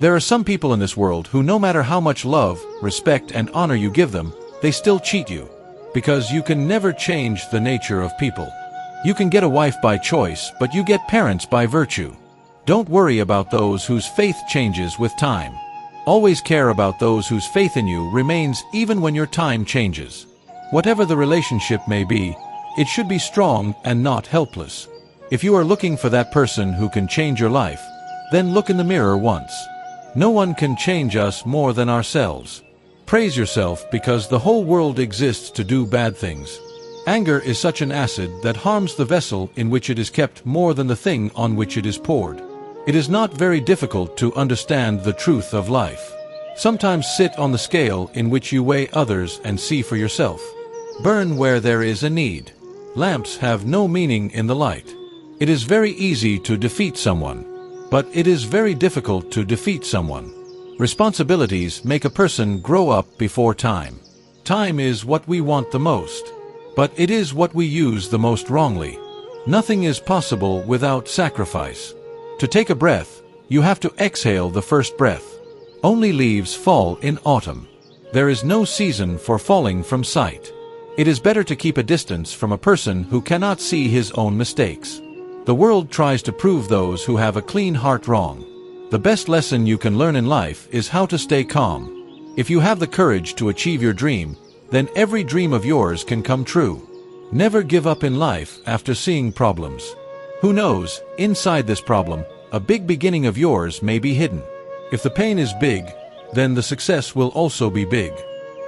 There are some people in this world who, no matter how much love, respect, and honor you give them, they still cheat you. Because you can never change the nature of people. You can get a wife by choice, but you get parents by virtue. Don't worry about those whose faith changes with time. Always care about those whose faith in you remains even when your time changes. Whatever the relationship may be, it should be strong and not helpless. If you are looking for that person who can change your life, then look in the mirror once. No one can change us more than ourselves. Praise yourself because the whole world exists to do bad things. Anger is such an acid that harms the vessel in which it is kept more than the thing on which it is poured. It is not very difficult to understand the truth of life. Sometimes sit on the scale in which you weigh others and see for yourself. Burn where there is a need. Lamps have no meaning in the light. It is very easy to defeat someone, but it is very difficult to defeat someone. Responsibilities make a person grow up before time. Time is what we want the most, but it is what we use the most wrongly. Nothing is possible without sacrifice. To take a breath, you have to exhale the first breath. Only leaves fall in autumn. There is no season for falling from sight. It is better to keep a distance from a person who cannot see his own mistakes. The world tries to prove those who have a clean heart wrong. The best lesson you can learn in life is how to stay calm. If you have the courage to achieve your dream, then every dream of yours can come true. Never give up in life after seeing problems. Who knows, inside this problem, a big beginning of yours may be hidden. If the pain is big, then the success will also be big.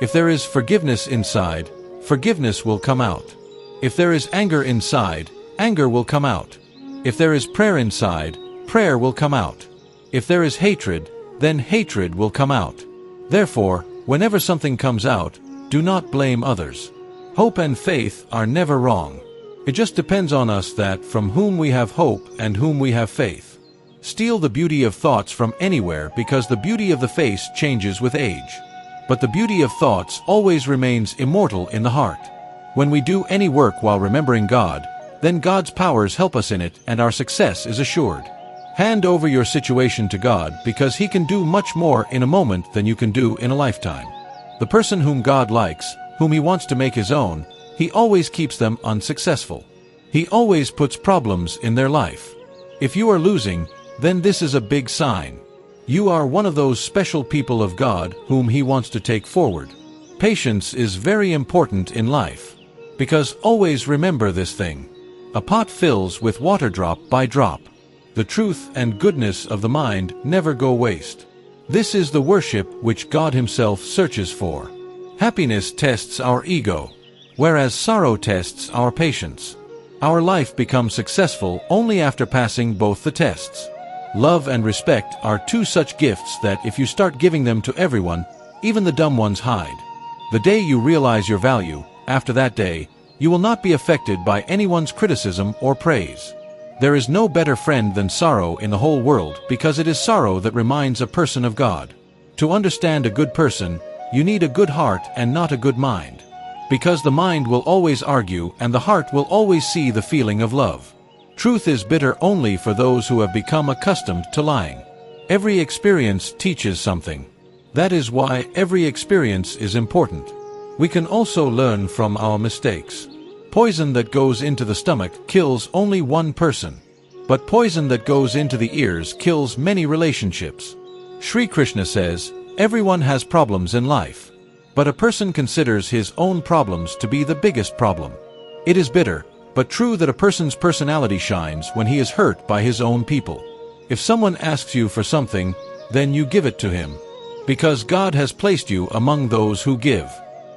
If there is forgiveness inside, forgiveness will come out. If there is anger inside, anger will come out. If there is prayer inside, prayer will come out. If there is hatred, then hatred will come out. Therefore, whenever something comes out, do not blame others. Hope and faith are never wrong. It just depends on us that from whom we have hope and whom we have faith. Steal the beauty of thoughts from anywhere because the beauty of the face changes with age. But the beauty of thoughts always remains immortal in the heart. When we do any work while remembering God, then God's powers help us in it and our success is assured. Hand over your situation to God because He can do much more in a moment than you can do in a lifetime. The person whom God likes, whom He wants to make His own, He always keeps them unsuccessful. He always puts problems in their life. If you are losing, then this is a big sign. You are one of those special people of God whom He wants to take forward. Patience is very important in life. Because always remember this thing. A pot fills with water drop by drop. The truth and goodness of the mind never go waste. This is the worship which God Himself searches for. Happiness tests our ego, whereas sorrow tests our patience. Our life becomes successful only after passing both the tests. Love and respect are two such gifts that if you start giving them to everyone, even the dumb ones hide. The day you realize your value, after that day, you will not be affected by anyone's criticism or praise. There is no better friend than sorrow in the whole world because it is sorrow that reminds a person of God. To understand a good person, you need a good heart and not a good mind. Because the mind will always argue and the heart will always see the feeling of love. Truth is bitter only for those who have become accustomed to lying. Every experience teaches something. That is why every experience is important. We can also learn from our mistakes. Poison that goes into the stomach kills only one person. But poison that goes into the ears kills many relationships. Shri Krishna says, everyone has problems in life. But a person considers his own problems to be the biggest problem. It is bitter, but true that a person's personality shines when he is hurt by his own people. If someone asks you for something, then you give it to him. Because God has placed you among those who give.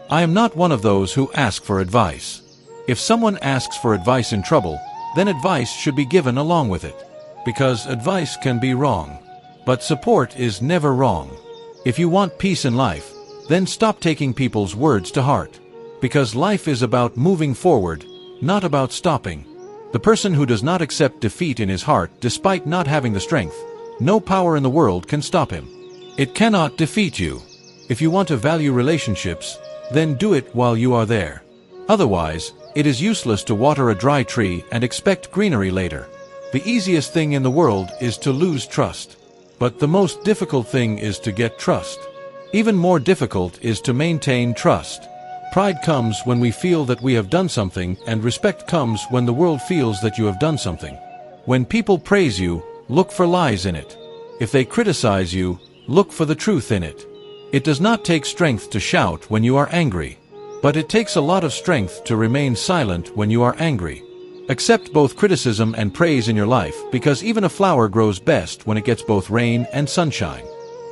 I am not one of those who ask for advice. If someone asks for advice in trouble, then advice should be given along with it. Because advice can be wrong. But support is never wrong. If you want peace in life, then stop taking people's words to heart. Because life is about moving forward, not about stopping. The person who does not accept defeat in his heart despite not having the strength, no power in the world can stop him. It cannot defeat you. If you want to value relationships, then do it while you are there. Otherwise, it is useless to water a dry tree and expect greenery later. The easiest thing in the world is to lose trust. But the most difficult thing is to get trust. Even more difficult is to maintain trust. Pride comes when we feel that we have done something, and respect comes when the world feels that you have done something. When people praise you, look for lies in it. If they criticize you, look for the truth in it. It does not take strength to shout when you are angry. But it takes a lot of strength to remain silent when you are angry. Accept both criticism and praise in your life, because even a flower grows best when it gets both rain and sunshine.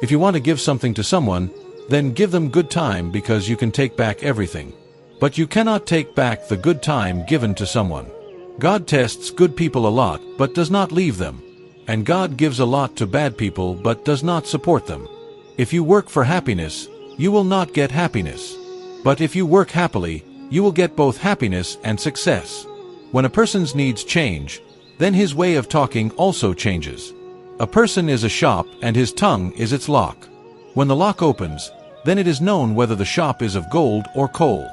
If you want to give something to someone, then give them good time, because you can take back everything. But you cannot take back the good time given to someone. God tests good people a lot, but does not leave them. And God gives a lot to bad people, but does not support them. If you work for happiness, you will not get happiness. But if you work happily, you will get both happiness and success. When a person's needs change, then his way of talking also changes. A person is a shop, and his tongue is its lock. When the lock opens, then it is known whether the shop is of gold or coal.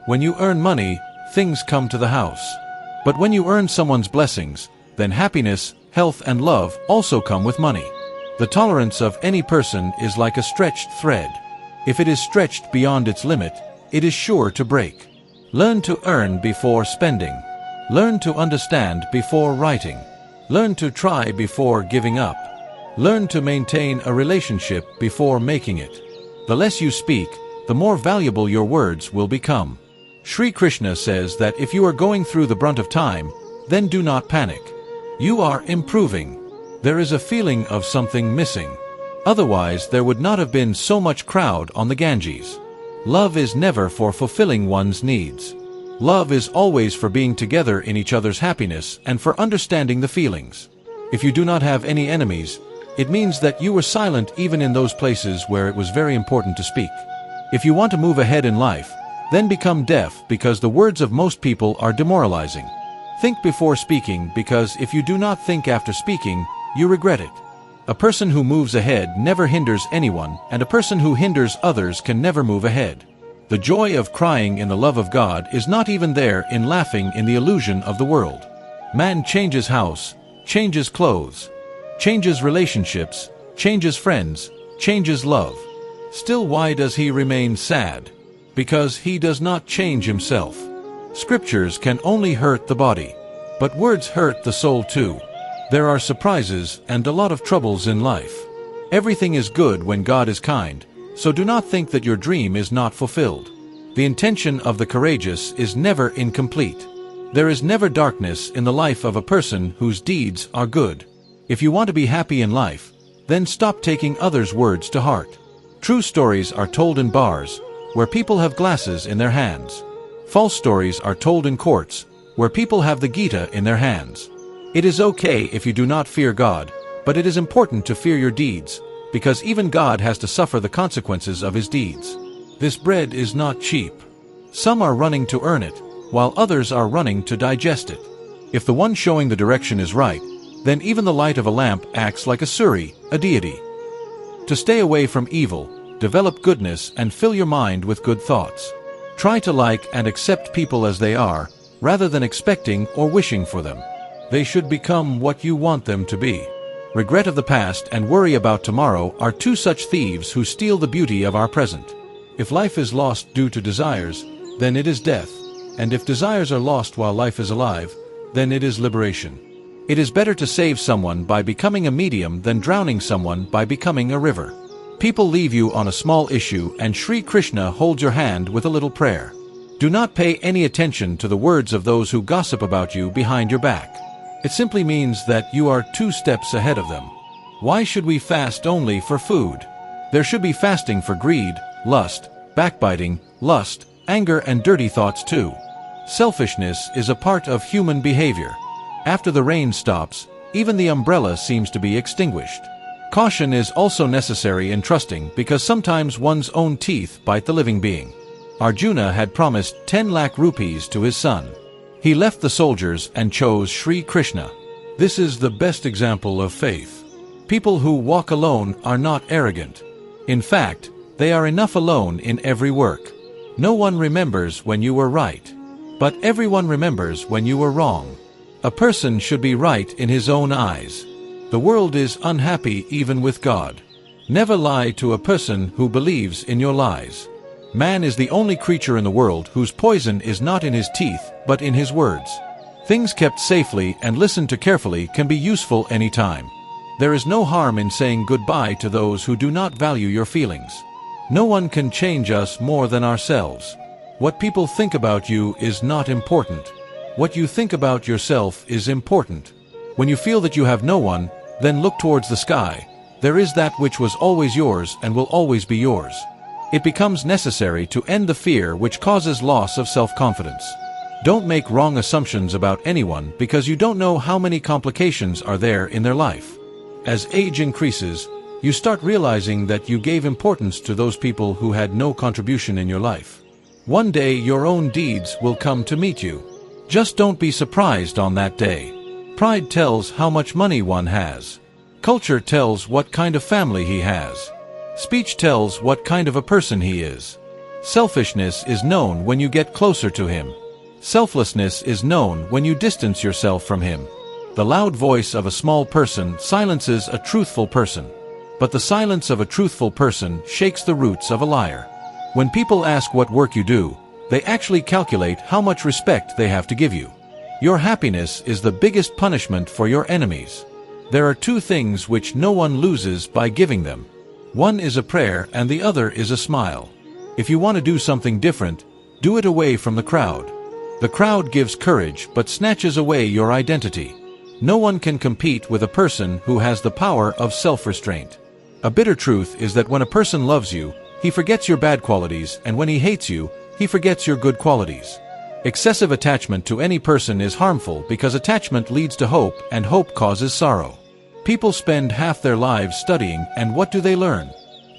When you earn money, things come to the house. But when you earn someone's blessings, then happiness, health and love also come with money. The tolerance of any person is like a stretched thread. If it is stretched beyond its limit, it is sure to break. Learn to earn before spending. Learn to understand before writing. Learn to try before giving up. Learn to maintain a relationship before making it. The less you speak, the more valuable your words will become. Shri Krishna says that if you are going through the brunt of time, then do not panic. You are improving. There is a feeling of something missing. Otherwise, there would not have been so much crowd on the Ganges. Love is never for fulfilling one's needs. Love is always for being together in each other's happiness and for understanding the feelings. If you do not have any enemies, it means that you were silent even in those places where it was very important to speak. If you want to move ahead in life, then become deaf, because the words of most people are demoralizing. Think before speaking, because if you do not think after speaking, you regret it. A person who moves ahead never hinders anyone, and a person who hinders others can never move ahead. The joy of crying in the love of God is not even there in laughing in the illusion of the world. Man changes house, changes clothes, changes relationships, changes friends, changes love. Still, why does he remain sad? Because he does not change himself. Scriptures can only hurt the body, but words hurt the soul too. There are surprises and a lot of troubles in life. Everything is good when God is kind, so do not think that your dream is not fulfilled. The intention of the courageous is never incomplete. There is never darkness in the life of a person whose deeds are good. If you want to be happy in life, then stop taking others' words to heart. True stories are told in bars, where people have glasses in their hands. False stories are told in courts, where people have the Gita in their hands. It is okay if you do not fear God, but it is important to fear your deeds, because even God has to suffer the consequences of his deeds. This bread is not cheap. Some are running to earn it, while others are running to digest it. If the one showing the direction is right, then even the light of a lamp acts like a Suri, a deity. To stay away from evil, develop goodness and fill your mind with good thoughts. Try to like and accept people as they are, rather than expecting or wishing for them. They should become what you want them to be. Regret of the past and worry about tomorrow are two such thieves who steal the beauty of our present. If life is lost due to desires, then it is death. And if desires are lost while life is alive, then it is liberation. It is better to save someone by becoming a medium than drowning someone by becoming a river. People leave you on a small issue, and Shri Krishna holds your hand with a little prayer. Do not pay any attention to the words of those who gossip about you behind your back. It simply means that you are 2 steps ahead of them. Why should we fast only for food? There should be fasting for greed, lust, backbiting, lust, anger and dirty thoughts too. Selfishness is a part of human behavior. After the rain stops, even the umbrella seems to be extinguished. Caution is also necessary in trusting, because sometimes one's own teeth bite the living being. Arjuna had promised 10 lakh rupees to his son. He left the soldiers and chose Shri Krishna. This is the best example of faith. People who walk alone are not arrogant. In fact, they are enough alone in every work. No one remembers when you were right, but everyone remembers when you were wrong. A person should be right in his own eyes. The world is unhappy even with God. Never lie to a person who believes in your lies. Man is the only creature in the world whose poison is not in his teeth, but in his words. Things kept safely and listened to carefully can be useful anytime. There is no harm in saying goodbye to those who do not value your feelings. No one can change us more than ourselves. What people think about you is not important. What you think about yourself is important. When you feel that you have no one, then look towards the sky. There is that which was always yours and will always be yours. It becomes necessary to end the fear which causes loss of self-confidence. Don't make wrong assumptions about anyone because you don't know how many complications are there in their life. As age increases, you start realizing that you gave importance to those people who had no contribution in your life. One day your own deeds will come to meet you. Just don't be surprised on that day. Pride tells how much money one has. Culture tells what kind of family he has. Speech tells what kind of a person he is. Selfishness is known when you get closer to him. Selflessness is known when you distance yourself from him. The loud voice of a small person silences a truthful person. But the silence of a truthful person shakes the roots of a liar. When people ask what work you do, they actually calculate how much respect they have to give you. Your happiness is the biggest punishment for your enemies. There are two things which no one loses by giving them. One is a prayer and the other is a smile. If you want to do something different, do it away from the crowd. The crowd gives courage but snatches away your identity. No one can compete with a person who has the power of self-restraint. A bitter truth is that when a person loves you, he forgets your bad qualities, and when he hates you, he forgets your good qualities. Excessive attachment to any person is harmful because attachment leads to hope and hope causes sorrow. People spend half their lives studying, and what do they learn?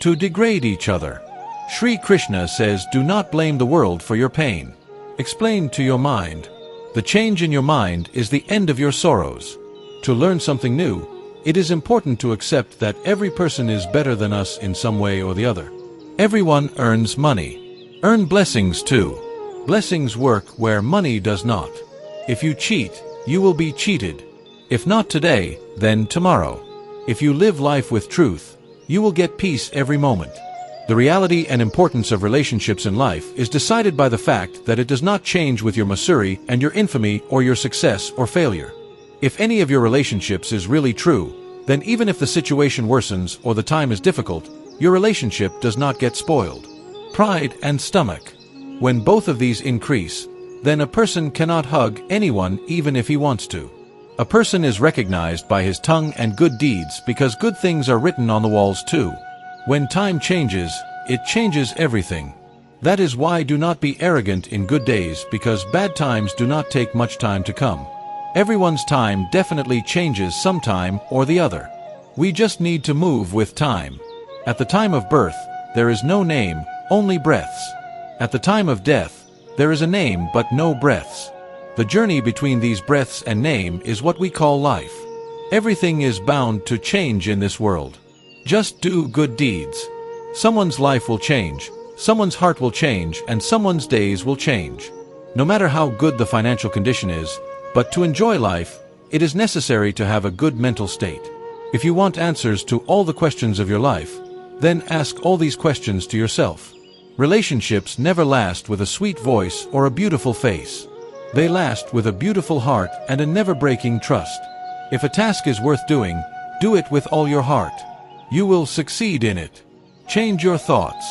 To degrade each other. Shri Krishna says, do not blame the world for your pain. Explain to your mind. The change in your mind is the end of your sorrows. To learn something new, it is important to accept that every person is better than us in some way or the other. Everyone earns money. Earn blessings too. Blessings work where money does not. If you cheat, you will be cheated. If not today, then tomorrow. If you live life with truth, you will get peace every moment. The reality and importance of relationships in life is decided by the fact that it does not change with your Masuri and your infamy or your success or failure. If any of your relationships is really true, then even if the situation worsens or the time is difficult, your relationship does not get spoiled. Pride and stomach. When both of these increase, then a person cannot hug anyone even if he wants to. A person is recognized by his tongue and good deeds because good things are written on the walls too. When time changes, it changes everything. That is why do not be arrogant in good days because bad times do not take much time to come. Everyone's time definitely changes sometime or the other. We just need to move with time. At the time of birth, there is no name, only breaths. At the time of death, there is a name but no breaths. The journey between these breaths and name is what we call life. Everything is bound to change in this world. Just do good deeds. Someone's life will change, someone's heart will change, and someone's days will change. No matter how good the financial condition is, but to enjoy life, it is necessary to have a good mental state. If you want answers to all the questions of your life, then ask all these questions to yourself. Relationships never last with a sweet voice or a beautiful face. They last with a beautiful heart and a never-breaking trust. If a task is worth doing, do it with all your heart. You will succeed in it. Change your thoughts.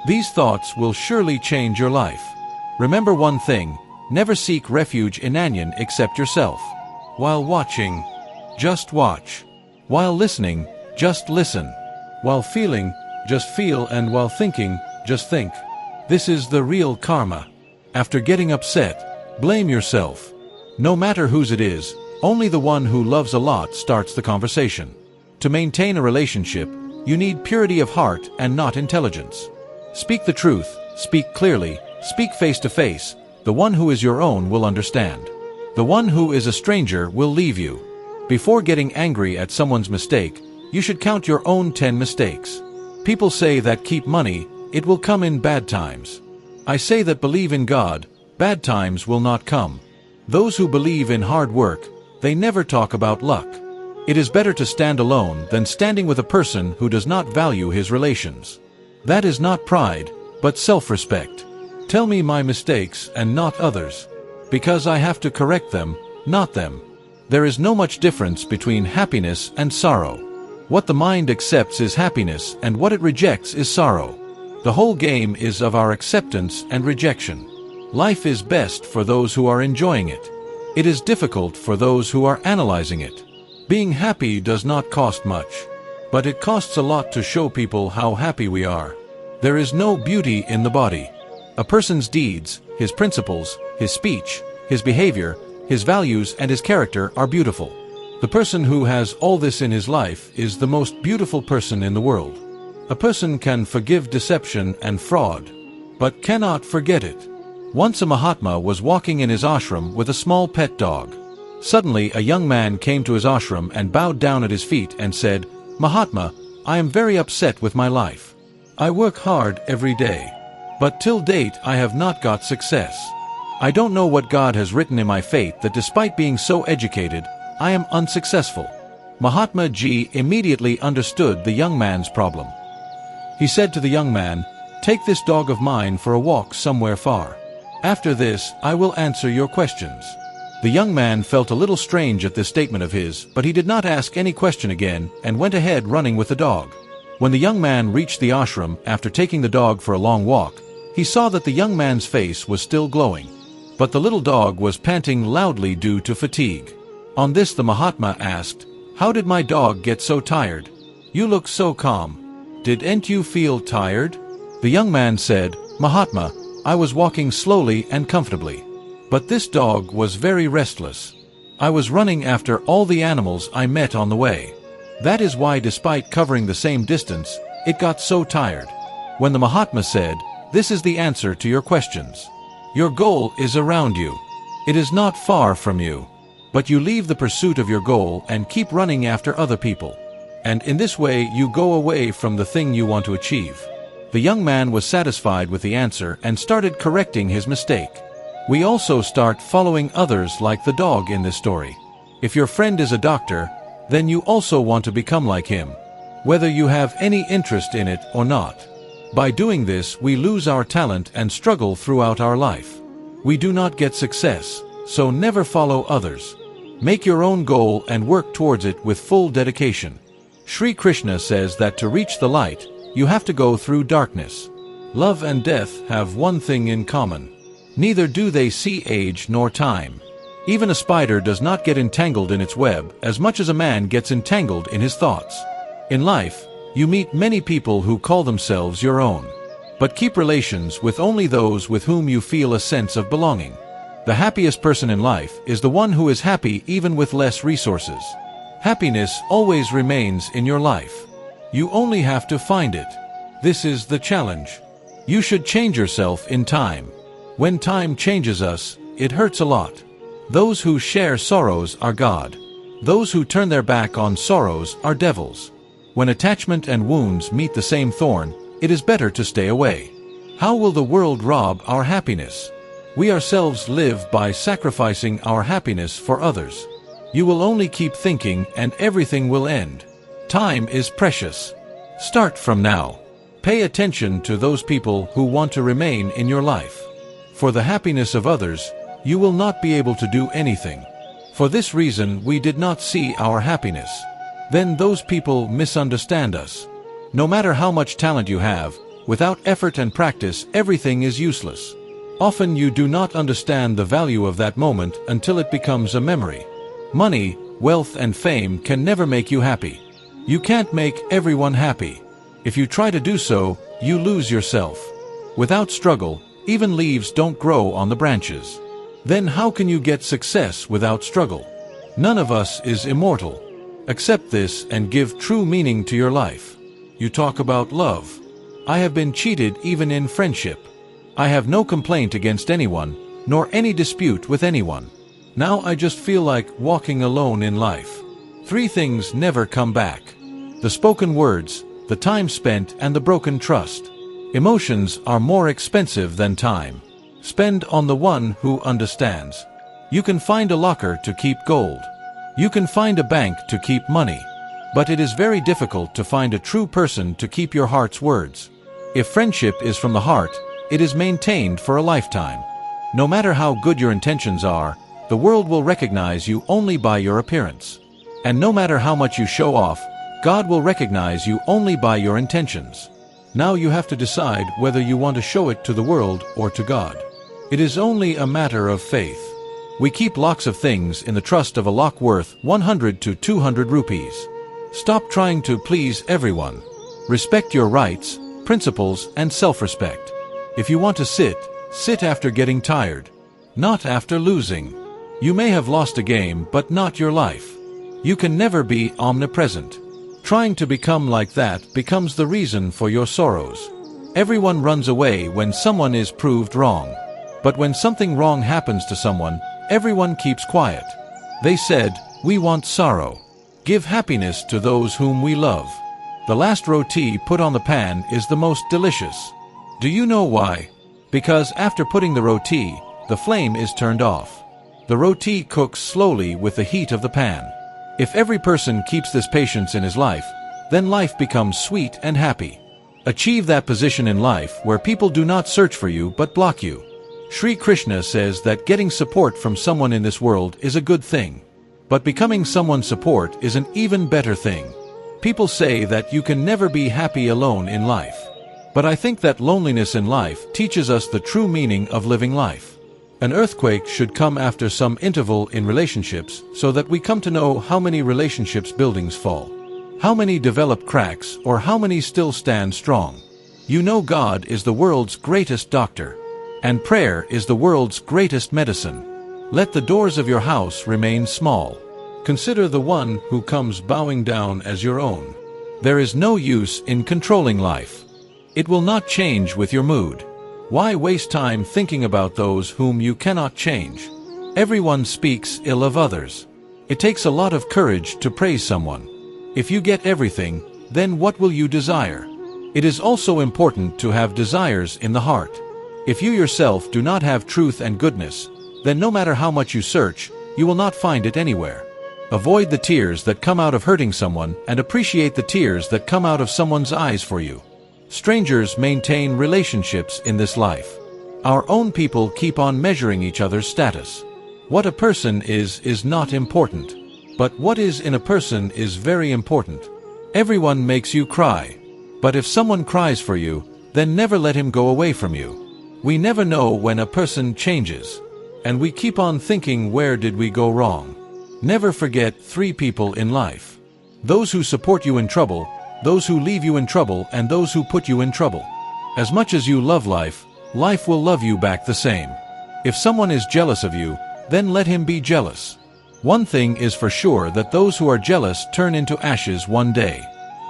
These thoughts will surely change your life. Remember one thing, never seek refuge in anyone except yourself. While watching, just watch. While listening, just listen. While feeling, just feel, and while thinking, just think. This is the real karma. After getting upset, blame yourself. No matter whose it is, only the one who loves a lot starts the conversation. To maintain a relationship, you need purity of heart and not intelligence. Speak the truth, speak clearly, speak face to face. The one who is your own will understand. The one who is a stranger will leave you. Before getting angry at someone's mistake, you should count your own 10 mistakes. People say that keep money, it will come in bad times. I say that believe in God, bad times will not come. Those who believe in hard work, they never talk about luck. It is better to stand alone than standing with a person who does not value his relations. That is not pride, but self-respect. Tell me my mistakes and not others, because I have to correct them, not them. There is no much difference between happiness and sorrow. What the mind accepts is happiness, and what it rejects is sorrow. The whole game is of our acceptance and rejection. Life is best for those who are enjoying it. It is difficult for those who are analyzing it. Being happy does not cost much, but it costs a lot to show people how happy we are. There is no beauty in the body. A person's deeds, his principles, his speech, his behavior, his values and his character are beautiful. The person who has all this in his life is the most beautiful person in the world. A person can forgive deception and fraud, but cannot forget it. Once a Mahatma was walking in his ashram with a small pet dog. Suddenly a young man came to his ashram and bowed down at his feet and said, "Mahatma, I am very upset with my life. I work hard every day, but till date I have not got success. I don't know what God has written in my fate that despite being so educated, I am unsuccessful." Mahatma Ji immediately understood the young man's problem. He said to the young man, "Take this dog of mine for a walk somewhere far. After this, I will answer your questions." The young man felt a little strange at this statement of his, but he did not ask any question again and went ahead running with the dog. When the young man reached the ashram after taking the dog for a long walk, he saw that the young man's face was still glowing, but the little dog was panting loudly due to fatigue. On this the Mahatma asked, "How did my dog get so tired? You look so calm. Didn't you feel tired?" The young man said, "Mahatma, I was walking slowly and comfortably, but this dog was very restless. I was running after all the animals I met on the way. That is why despite covering the same distance, it got so tired." When the Mahatma said, "This is the answer to your questions. Your goal is around you. It is not far from you. But you leave the pursuit of your goal and keep running after other people. And in this way you go away from the thing you want to achieve." The young man was satisfied with the answer and started correcting his mistake. We also start following others like the dog in this story. If your friend is a doctor, then you also want to become like him, whether you have any interest in it or not. By doing this, we lose our talent and struggle throughout our life. We do not get success, so never follow others. Make your own goal and work towards it with full dedication. Shri Krishna says that to reach the light, you have to go through darkness. Love and death have one thing in common. Neither do they see age nor time. Even a spider does not get entangled in its web as much as a man gets entangled in his thoughts. In life, you meet many people who call themselves your own. But keep relations with only those with whom you feel a sense of belonging. The happiest person in life is the one who is happy even with less resources. Happiness always remains in your life. You only have to find it. This is the challenge. You should change yourself in time. When time changes us, it hurts a lot. Those who share sorrows are God. Those who turn their back on sorrows are devils. When attachment and wounds meet the same thorn, it is better to stay away. How will the world rob our happiness? We ourselves live by sacrificing our happiness for others. You will only keep thinking and everything will end. Time is precious. Start from now. Pay attention to those people who want to remain in your life. For the happiness of others, you will not be able to do anything. For this reason we did not see our happiness. Then those people misunderstand us. No matter how much talent you have, without effort and practice everything is useless. Often you do not understand the value of that moment until it becomes a memory. Money, wealth and fame can never make you happy. You can't make everyone happy. If you try to do so, you lose yourself. Without struggle, even leaves don't grow on the branches. Then how can you get success without struggle? None of us is immortal. Accept this and give true meaning to your life. You talk about love. I have been cheated even in friendship. I have no complaint against anyone, nor any dispute with anyone. Now I just feel like walking alone in life. 3 things never come back: the spoken words, the time spent, and the broken trust. Emotions are more expensive than time. Spend on the one who understands. You can find a locker to keep gold. You can find a bank to keep money, but it is very difficult to find a true person to keep your heart's words. If friendship is from the heart, it is maintained for a lifetime. No matter how good your intentions are, the world will recognize you only by your appearance. And no matter how much you show off, God will recognize you only by your intentions. Now you have to decide whether you want to show it to the world or to God. It is only a matter of faith. We keep lots of things in the trust of a lock worth 100 to 200 rupees. Stop trying to please everyone. Respect your rights, principles, and self-respect. If you want to sit, sit after getting tired, not after losing. You may have lost a game, but not your life. You can never be omnipresent. Trying to become like that becomes the reason for your sorrows. Everyone runs away when someone is proved wrong. But when something wrong happens to someone, everyone keeps quiet. They said, "We want sorrow. Give happiness to those whom we love." The last roti put on the pan is the most delicious. Do you know why? Because after putting the roti, the flame is turned off. The roti cooks slowly with the heat of the pan. If every person keeps this patience in his life, then life becomes sweet and happy. Achieve that position in life where people do not search for you but block you. Shri Krishna says that getting support from someone in this world is a good thing. But becoming someone's support is an even better thing. People say that you can never be happy alone in life. But I think that loneliness in life teaches us the true meaning of living life. An earthquake should come after some interval in relationships so that we come to know how many relationships buildings fall, how many develop cracks, or how many still stand strong. You know God is the world's greatest doctor, and prayer is the world's greatest medicine. Let the doors of your house remain small. Consider the one who comes bowing down as your own. There is no use in controlling life. It will not change with your mood. Why waste time thinking about those whom you cannot change? Everyone speaks ill of others. It takes a lot of courage to praise someone. If you get everything, then what will you desire? It is also important to have desires in the heart. If you yourself do not have truth and goodness, then no matter how much you search, you will not find it anywhere. Avoid the tears that come out of hurting someone and appreciate the tears that come out of someone's eyes for you. Strangers maintain relationships in this life. Our own people keep on measuring each other's status. What a person is not important. But what is in a person is very important. Everyone makes you cry. But if someone cries for you, then never let him go away from you. We never know when a person changes. And we keep on thinking, where did we go wrong? Never forget 3 people in life. Those who support you in trouble, those who leave you in trouble, and those who put you in trouble. As much as you love life, life will love you back the same. If someone is jealous of you, then let him be jealous. One thing is for sure, that those who are jealous turn into ashes one day.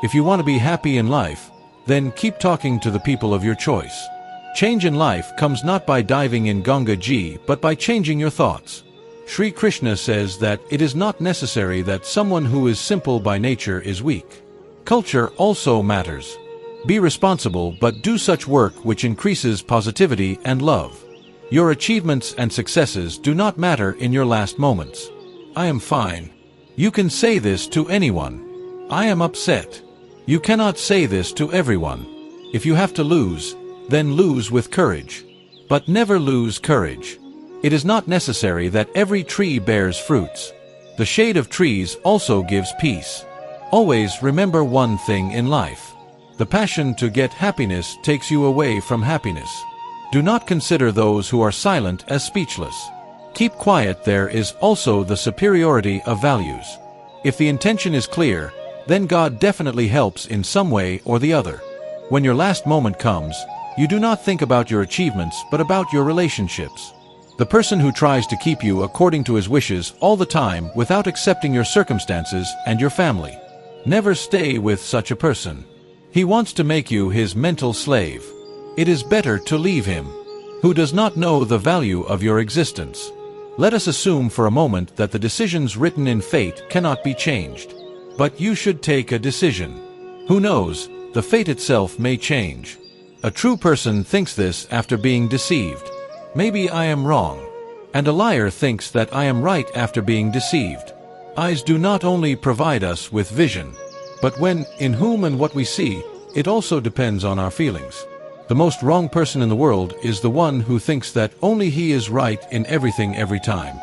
If you want to be happy in life, then keep talking to the people of your choice. Change in life comes not by diving in Ganga Ji, but by changing your thoughts. Shri Krishna says that it is not necessary that someone who is simple by nature is weak. Culture also matters. Be responsible, but do such work which increases positivity and love. Your achievements and successes do not matter in your last moments. I am fine. You can say this to anyone. I am upset. You cannot say this to everyone. If you have to lose, then lose with courage. But never lose courage. It is not necessary that every tree bears fruits. The shade of trees also gives peace. Always remember one thing in life. The passion to get happiness takes you away from happiness. Do not consider those who are silent as speechless. Keep quiet. There is also the superiority of values. If the intention is clear, then God definitely helps in some way or the other. When your last moment comes, you do not think about your achievements but about your relationships. The person who tries to keep you according to his wishes all the time without accepting your circumstances and your family. Never stay with such a person. He wants to make you his mental slave. It is better to leave him. Who does not know the value of your existence? Let us assume for a moment that the decisions written in fate cannot be changed. But you should take a decision. Who knows, the fate itself may change. A true person thinks this after being deceived. Maybe I am wrong. And a liar thinks that I am right after being deceived. Eyes do not only provide us with vision, but when, in whom and what we see, it also depends on our feelings. The most wrong person in the world is the one who thinks that only he is right in everything every time.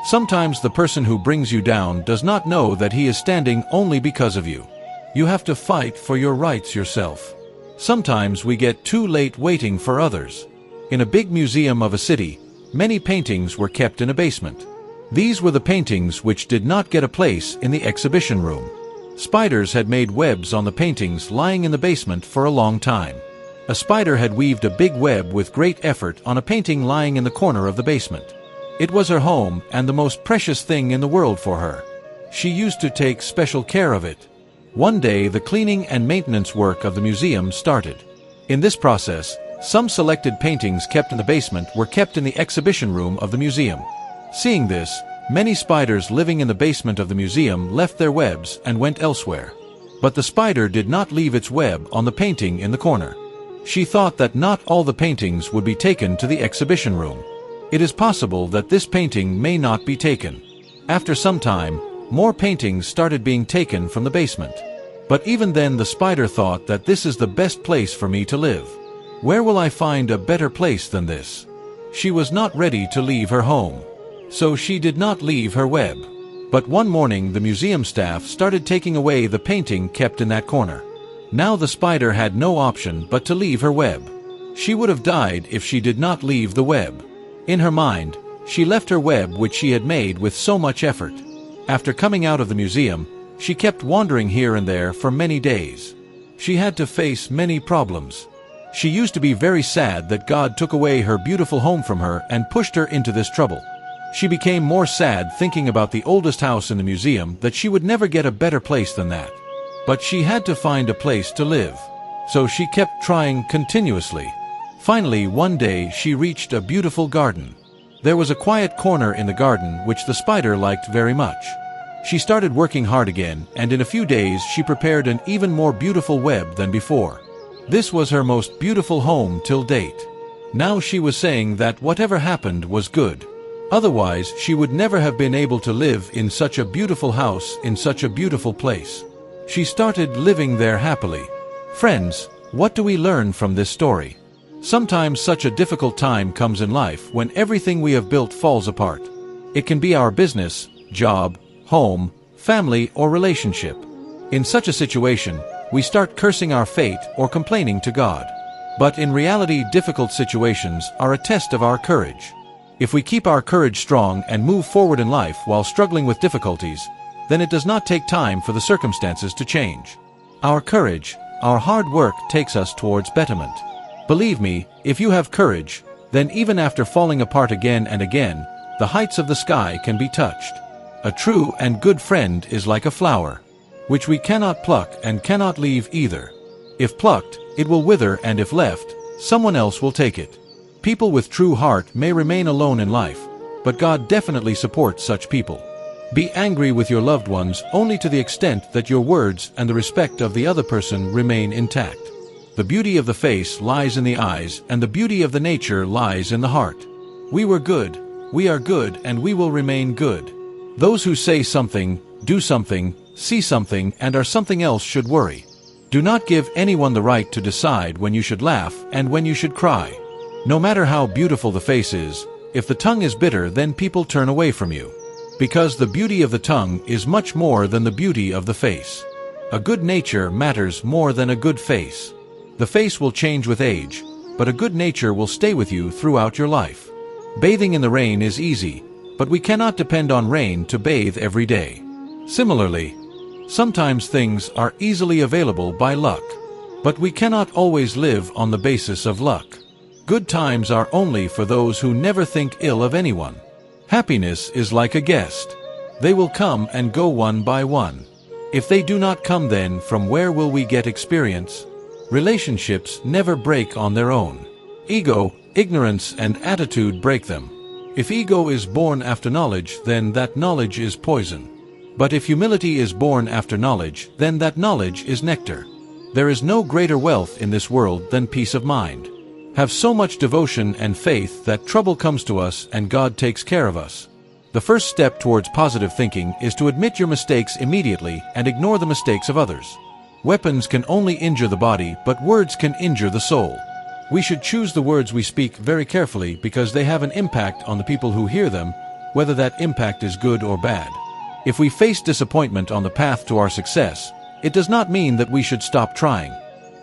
Sometimes the person who brings you down does not know that he is standing only because of you. You have to fight for your rights yourself. Sometimes we get too late waiting for others. In a big museum of a city, many paintings were kept in a basement. These were the paintings which did not get a place in the exhibition room. Spiders had made webs on the paintings lying in the basement for a long time. A spider had weaved a big web with great effort on a painting lying in the corner of the basement. It was her home and the most precious thing in the world for her. She used to take special care of it. One day, the cleaning and maintenance work of the museum started. In this process, some selected paintings kept in the basement were kept in the exhibition room of the museum. Seeing this, many spiders living in the basement of the museum left their webs and went elsewhere. But the spider did not leave its web on the painting in the corner. She thought that not all the paintings would be taken to the exhibition room. It is possible that this painting may not be taken. After some time, more paintings started being taken from the basement. But even then the spider thought that this is the best place for me to live. Where will I find a better place than this? She was not ready to leave her home. So she did not leave her web. But one morning the museum staff started taking away the painting kept in that corner. Now the spider had no option but to leave her web. She would have died if she did not leave the web. In her mind, she left her web which she had made with so much effort. After coming out of the museum, she kept wandering here and there for many days. She had to face many problems. She used to be very sad that God took away her beautiful home from her and pushed her into this trouble. She became more sad thinking about the oldest house in the museum, that she would never get a better place than that. But she had to find a place to live. So she kept trying continuously. Finally, one day she reached a beautiful garden. There was a quiet corner in the garden which the spider liked very much. She started working hard again, and in a few days she prepared an even more beautiful web than before. This was her most beautiful home till date. Now she was saying that whatever happened was good. Otherwise, she would never have been able to live in such a beautiful house in such a beautiful place. She started living there happily. Friends, what do we learn from this story? Sometimes such a difficult time comes in life when everything we have built falls apart. It can be our business, job, home, family, or relationship. In such a situation, we start cursing our fate or complaining to God. But in reality, difficult situations are a test of our courage. If we keep our courage strong and move forward in life while struggling with difficulties, then it does not take time for the circumstances to change. Our courage, our hard work takes us towards betterment. Believe me, if you have courage, then even after falling apart again and again, the heights of the sky can be touched. A true and good friend is like a flower, which we cannot pluck and cannot leave either. If plucked, it will wither, and if left, someone else will take it. People with true heart may remain alone in life, but God definitely supports such people. Be angry with your loved ones only to the extent that your words and the respect of the other person remain intact. The beauty of the face lies in the eyes, and the beauty of the nature lies in the heart. We were good, we are good, and we will remain good. Those who say something, do something, see something, and are something else should worry. Do not give anyone the right to decide when you should laugh and when you should cry. No matter how beautiful the face is, if the tongue is bitter, then people turn away from you. Because the beauty of the tongue is much more than the beauty of the face. A good nature matters more than a good face. The face will change with age, but a good nature will stay with you throughout your life. Bathing in the rain is easy, but we cannot depend on rain to bathe every day. Similarly, sometimes things are easily available by luck, but we cannot always live on the basis of luck. Good times are only for those who never think ill of anyone. Happiness is like a guest. They will come and go one by one. If they do not come, then from where will we get experience? Relationships never break on their own. Ego, ignorance, and attitude break them. If ego is born after knowledge, then that knowledge is poison. But if humility is born after knowledge, then that knowledge is nectar. There is no greater wealth in this world than peace of mind. Have so much devotion and faith that trouble comes to us and God takes care of us. The first step towards positive thinking is to admit your mistakes immediately and ignore the mistakes of others. Weapons can only injure the body, but words can injure the soul. We should choose the words we speak very carefully because they have an impact on the people who hear them, whether that impact is good or bad. If we face disappointment on the path to our success, it does not mean that we should stop trying.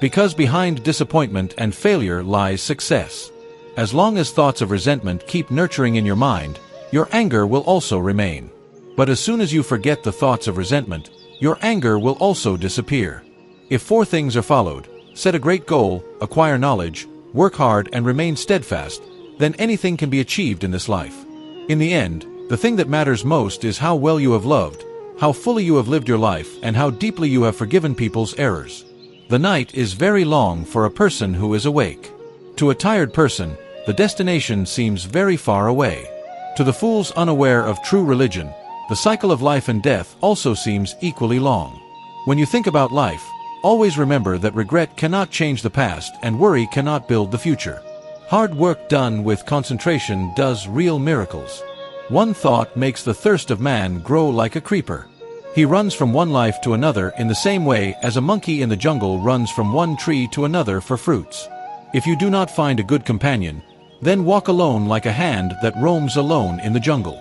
Because behind disappointment and failure lies success. As long as thoughts of resentment keep nurturing in your mind, your anger will also remain. But as soon as you forget the thoughts of resentment, your anger will also disappear. If 4 things are followed, set a great goal, acquire knowledge, work hard and remain steadfast, then anything can be achieved in this life. In the end, the thing that matters most is how well you have loved, how fully you have lived your life, and how deeply you have forgiven people's errors. The night is very long for a person who is awake. To a tired person, the destination seems very far away. To the fools unaware of true religion, the cycle of life and death also seems equally long. When you think about life, always remember that regret cannot change the past and worry cannot build the future. Hard work done with concentration does real miracles. One thought makes the thirst of man grow like a creeper. He runs from one life to another in the same way as a monkey in the jungle runs from one tree to another for fruits. If you do not find a good companion, then walk alone like a hand that roams alone in the jungle.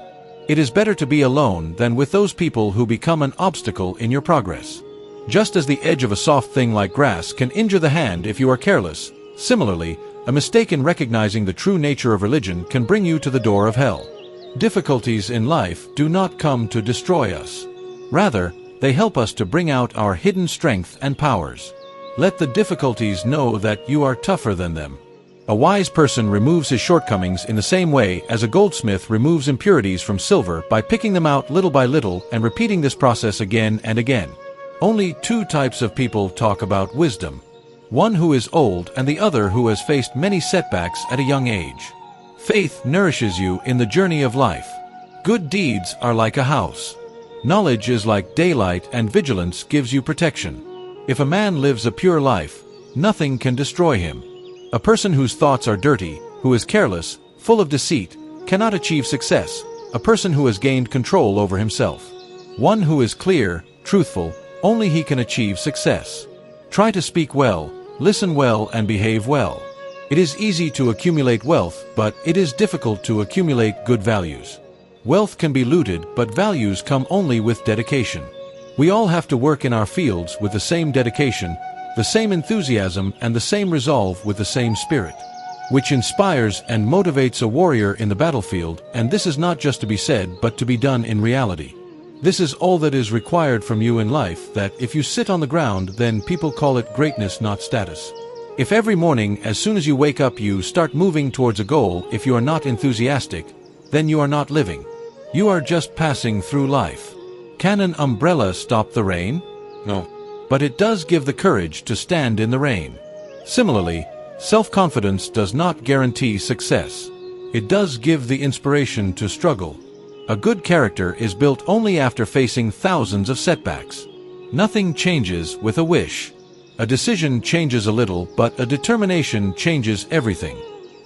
It is better to be alone than with those people who become an obstacle in your progress. Just as the edge of a soft thing like grass can injure the hand if you are careless, similarly, a mistake in recognizing the true nature of religion can bring you to the door of hell. Difficulties in life do not come to destroy us. Rather, they help us to bring out our hidden strength and powers. Let the difficulties know that you are tougher than them. A wise person removes his shortcomings in the same way as a goldsmith removes impurities from silver by picking them out little by little and repeating this process again and again. Only 2 types of people talk about wisdom. One who is old and the other who has faced many setbacks at a young age. Faith nourishes you in the journey of life. Good deeds are like a house. Knowledge is like daylight and vigilance gives you protection. If a man lives a pure life, nothing can destroy him. A person whose thoughts are dirty, who is careless, full of deceit, cannot achieve success. A person who has gained control over himself. One who is clear, truthful, only he can achieve success. Try to speak well, listen well and behave well. It is easy to accumulate wealth, but it is difficult to accumulate good values. Wealth can be looted, but values come only with dedication. We all have to work in our fields with the same dedication, the same enthusiasm and the same resolve with the same spirit, which inspires and motivates a warrior in the battlefield, and this is not just to be said but to be done in reality. This is all that is required from you in life, that if you sit on the ground, then people call it greatness, not status. If every morning as soon as you wake up you start moving towards a goal, if you are not enthusiastic, then you are not living. You are just passing through life. Can an umbrella stop the rain? No. But it does give the courage to stand in the rain. Similarly, self-confidence does not guarantee success. It does give the inspiration to struggle. A good character is built only after facing thousands of setbacks. Nothing changes with a wish. A decision changes a little, but a determination changes everything.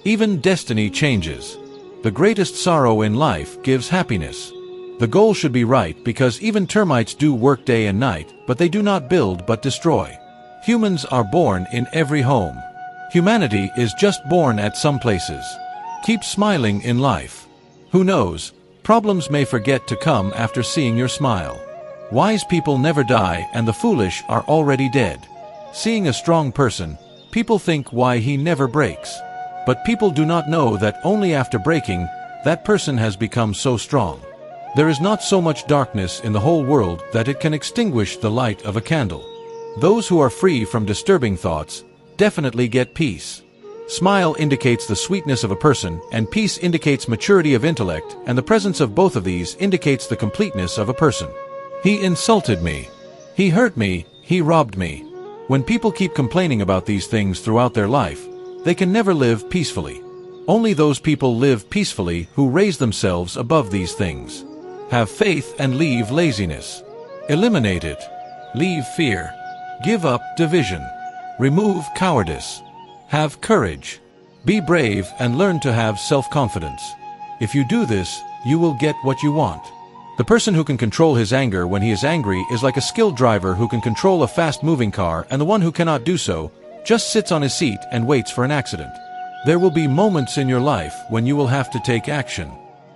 Even destiny changes. The greatest sorrow in life gives happiness. The goal should be right, because even termites do work day and night, but they do not build but destroy. Humans are born in every home. Humanity is just born at some places. Keep smiling in life. Who knows, problems may forget to come after seeing your smile. Wise people never die and the foolish are already dead. Seeing a strong person, people think why he never breaks. But people do not know that only after breaking, that person has become so strong. There is not so much darkness in the whole world that it can extinguish the light of a candle. Those who are free from disturbing thoughts definitely get peace. Smile indicates the sweetness of a person, and peace indicates maturity of intellect, and the presence of both of these indicates the completeness of a person. He insulted me. He hurt me. He robbed me. When people keep complaining about these things throughout their life, they can never live peacefully. Only those people live peacefully who raise themselves above these things. Have faith and leave laziness. Eliminate it. Leave fear. Give up division. Remove cowardice. Have courage. Be brave and learn to have self-confidence. If you do this, you will get what you want. The person who can control his anger when he is angry is like a skilled driver who can control a fast-moving car, and the one who cannot do so just sits on his seat and waits for an accident. There will be moments in your life when you will have to take action,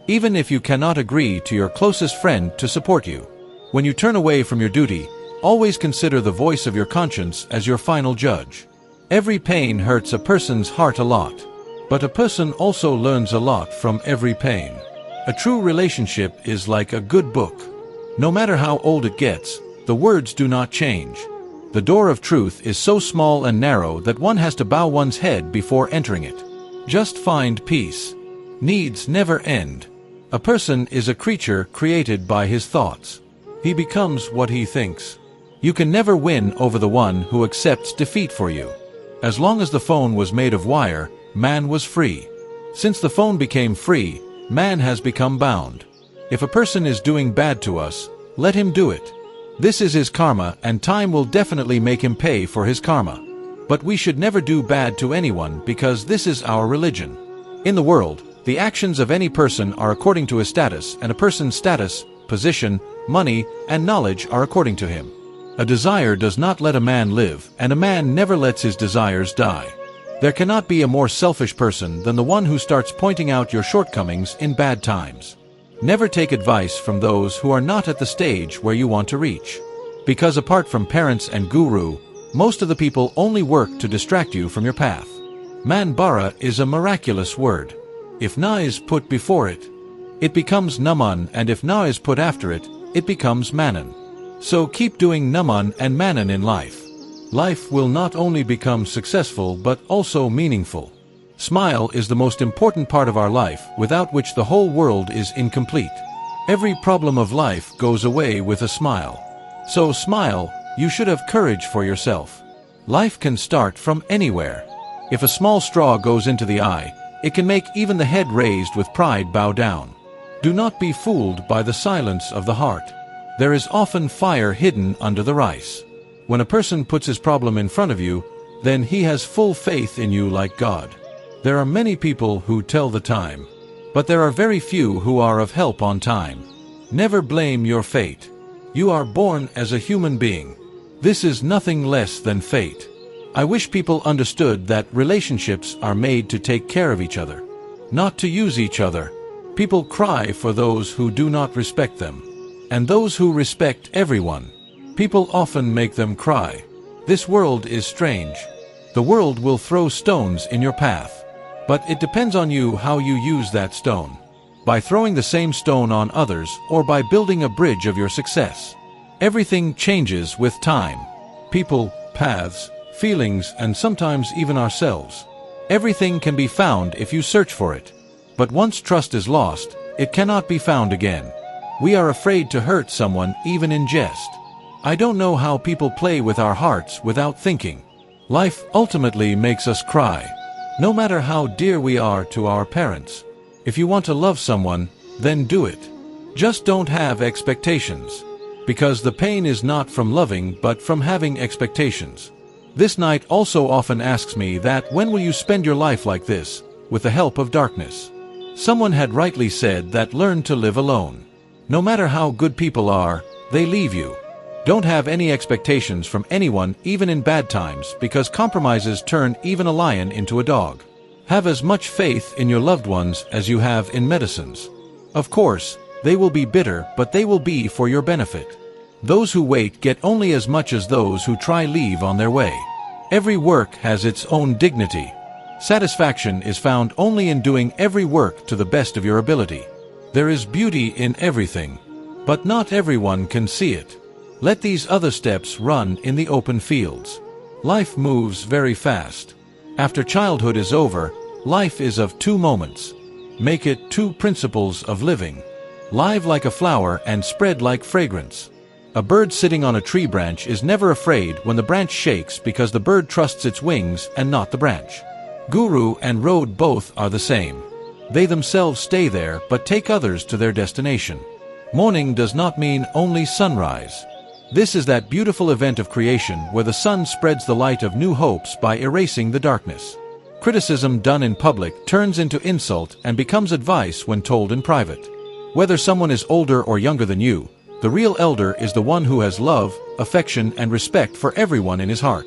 even if you cannot agree to your closest friend to support you. When you turn away from your duty, always consider the voice of your conscience as your final judge. Every pain hurts a person's heart a lot, but a person also learns a lot from every pain. A true relationship is like a good book. No matter how old it gets, the words do not change. The door of truth is so small and narrow that one has to bow one's head before entering it. Just find peace. Needs never end. A person is a creature created by his thoughts. He becomes what he thinks. You can never win over the one who accepts defeat for you. As long as the phone was made of wire, man was free. Since the phone became free, man has become bound. If a person is doing bad to us, let him do it. This is his karma, and time will definitely make him pay for his karma. But we should never do bad to anyone because this is our religion. In the world, the actions of any person are according to his status, and a person's status, position, money, and knowledge are according to him. A desire does not let a man live, and a man never lets his desires die. There cannot be a more selfish person than the one who starts pointing out your shortcomings in bad times. Never take advice from those who are not at the stage where you want to reach. Because apart from parents and guru, most of the people only work to distract you from your path. Mahabharata is a miraculous word. If na is put before it, it becomes naman, and if na is put after it, it becomes manan. So keep doing naman and manan in life. Life will not only become successful but also meaningful. Smile is the most important part of our life, without which the whole world is incomplete. Every problem of life goes away with a smile. So smile, you should have courage for yourself. Life can start from anywhere. If a small straw goes into the eye, it can make even the head raised with pride bow down. Do not be fooled by the silence of the heart. There is often fire hidden under the rice. When a person puts his problem in front of you, then he has full faith in you like God. There are many people who tell the time, but there are very few who are of help on time. Never blame your fate. You are born as a human being. This is nothing less than fate. I wish people understood that relationships are made to take care of each other, not to use each other. People cry for those who do not respect them, and those who respect everyone. People often make them cry. This world is strange. The world will throw stones in your path, but it depends on you how you use that stone. By throwing the same stone on others, or by building a bridge of your success. Everything changes with time. People, paths, feelings, and sometimes even ourselves. Everything can be found if you search for it. But once trust is lost, it cannot be found again. We are afraid to hurt someone even in jest. I don't know how people play with our hearts without thinking. Life ultimately makes us cry, no matter how dear we are to our parents. If you want to love someone, then do it. Just don't have expectations. Because the pain is not from loving but from having expectations. This night also often asks me that when will you spend your life like this, with the help of darkness? Someone had rightly said that learn to live alone. No matter how good people are, they leave you. Don't have any expectations from anyone even in bad times, because compromises turn even a lion into a dog. Have as much faith in your loved ones as you have in medicines. Of course, they will be bitter, but they will be for your benefit. Those who wait get only as much as those who try leave on their way. Every work has its own dignity. Satisfaction is found only in doing every work to the best of your ability. There is beauty in everything, but not everyone can see it. Let these other steps run in the open fields. Life moves very fast. After childhood is over, life is of 2 moments. Make it 2 principles of living. Live like a flower and spread like fragrance. A bird sitting on a tree branch is never afraid when the branch shakes because the bird trusts its wings and not the branch. Guru and road both are the same. They themselves stay there but take others to their destination. Morning does not mean only sunrise. This is that beautiful event of creation where the sun spreads the light of new hopes by erasing the darkness. Criticism done in public turns into insult and becomes advice when told in private. Whether someone is older or younger than you, the real elder is the one who has love, affection, and respect for everyone in his heart.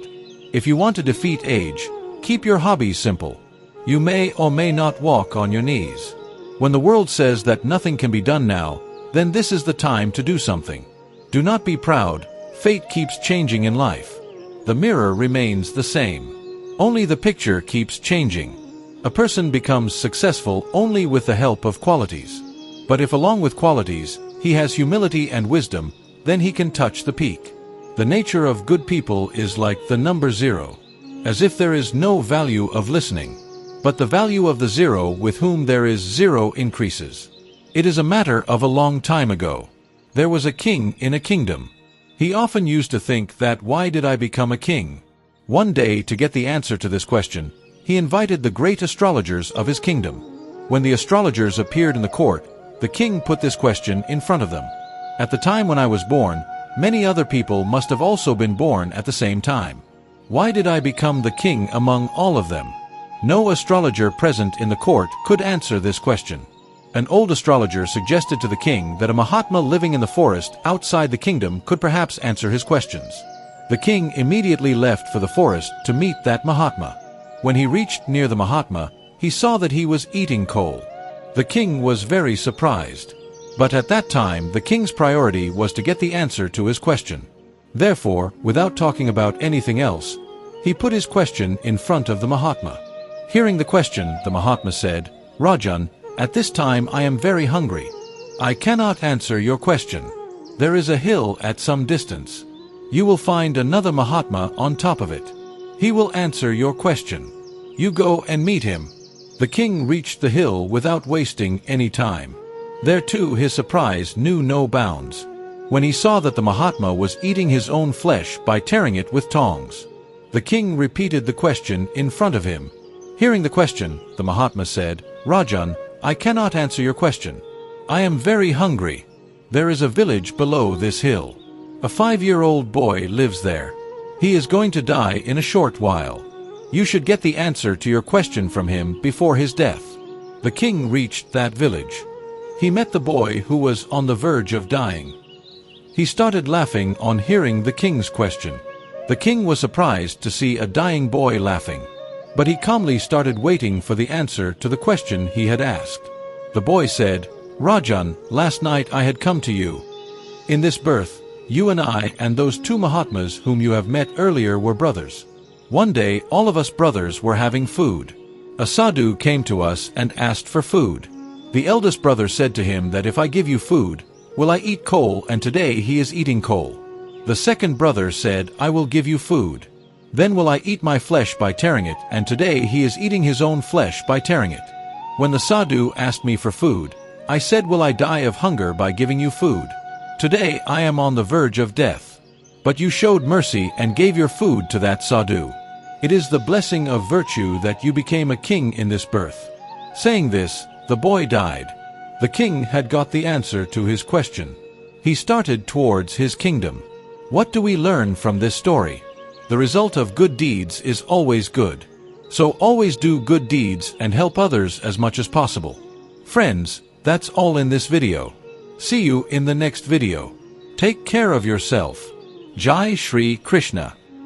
If you want to defeat age, keep your hobbies simple. You may or may not walk on your knees. When the world says that nothing can be done now, then this is the time to do something. Do not be proud, fate keeps changing in life. The mirror remains the same. Only the picture keeps changing. A person becomes successful only with the help of qualities. But if along with qualities, he has humility and wisdom, then he can touch the peak. The nature of good people is like the number 0, as if there is no value of listening. But the value of the 0 with whom there is 0 increases. It is a matter of a long time ago. There was a king in a kingdom. He often used to think that why did I become a king? One day, to get the answer to this question, he invited the great astrologers of his kingdom. When the astrologers appeared in the court, the king put this question in front of them. At the time when I was born, many other people must have also been born at the same time. Why did I become the king among all of them? No astrologer present in the court could answer this question. An old astrologer suggested to the king that a Mahatma living in the forest outside the kingdom could perhaps answer his questions. The king immediately left for the forest to meet that Mahatma. When he reached near the Mahatma, he saw that he was eating coal. The king was very surprised. But at that time, the king's priority was to get the answer to his question. Therefore, without talking about anything else, he put his question in front of the Mahatma. Hearing the question, the Mahatma said, "Rajan, at this time I am very hungry. I cannot answer your question. There is a hill at some distance. You will find another Mahatma on top of it. He will answer your question. You go and meet him." The king reached the hill without wasting any time. There too his surprise knew no bounds, when he saw that the Mahatma was eating his own flesh by tearing it with tongs. The king repeated the question in front of him. Hearing the question, the Mahatma said, "Rajan, I cannot answer your question. I am very hungry. There is a village below this hill. A 5-year-old boy lives there. He is going to die in a short while. You should get the answer to your question from him before his death." The king reached that village. He met the boy who was on the verge of dying. He started laughing on hearing the king's question. The king was surprised to see a dying boy laughing, but he calmly started waiting for the answer to the question he had asked. The boy said, "Rajan, last night I had come to you. In this birth, you and I and those 2 Mahatmas whom you have met earlier were brothers. One day, all of us brothers were having food. A sadhu came to us and asked for food. The eldest brother said to him that if I give you food, will I eat coal, and today he is eating coal. The second brother said, I will give you food. Then will I eat my flesh by tearing it, and today he is eating his own flesh by tearing it. When the sadhu asked me for food, I said, will I die of hunger by giving you food? Today I am on the verge of death. But you showed mercy and gave your food to that sadhu. It is the blessing of virtue that you became a king in this birth." Saying this, the boy died. The king had got the answer to his question. He started towards his kingdom. What do we learn from this story? The result of good deeds is always good. So always do good deeds and help others as much as possible. Friends, that's all in this video. See you in the next video. Take care of yourself. Jai Shri Krishna.